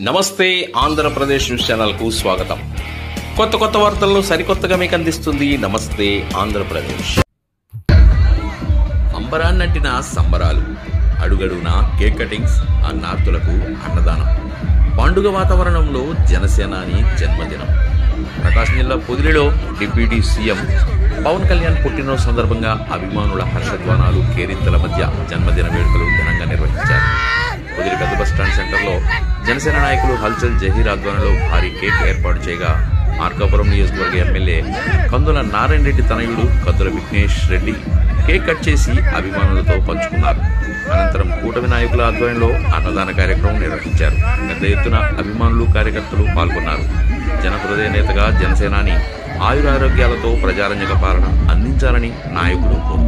నమస్తే ఆంధ్రప్రదేశ్ న్యూస్ ఛానల్కు స్వాగతం. కొత్త వార్తలను సరికొత్తగా మీకు అందిస్తుంది నమస్తే ఆంధ్రప్రదేశ్. అంబరాన్నంటిన సంబరాలు, అడుగడుగునా కేక్ కటింగ్స్, అన్నార్తులకు అన్నదానం, పండుగ వాతావరణంలో జనసేనాని జన్మదినం. ప్రకాశం జిల్లా పొదిలిలో డిప్యూటీ సీఎం పవన్ కళ్యాణ్ పుట్టినరోజు సందర్భంగా అభిమానుల హర్షధ్వానాలు, కేరింతల మధ్య జన్మదిన వేడుకలు ఘనంగా నిర్వహించారు. పొదిలి పెద్ద బస్టాండ్ సెంటర్లో జనసేన నాయకులు హల్చల్ జహీర్ ఆధ్వర్యంలో భారీ కేక్ ఏర్పాటు చేయగా మార్కాపురం నియోజకవర్గ ఎమ్మెల్యే కందుల నారాయణ రెడ్డి తనయుడు కద్దుల విఘ్నేష్ రెడ్డి కేక్ కట్ చేసి అభిమానులతో పంచుకున్నారు. అనంతరం కూటమి నాయకుల ఆధ్వర్యంలో అన్నదాన కార్యక్రమం నిర్వహించారు. పెద్ద ఎత్తున అభిమానులు, కార్యకర్తలు పాల్గొన్నారు. జనహృదయ నేతగా జనసేనాని ఆయురారోగ్యాలతో ప్రజారంజక పాలన అందించాలని నాయకులు కోరుతున్నారు.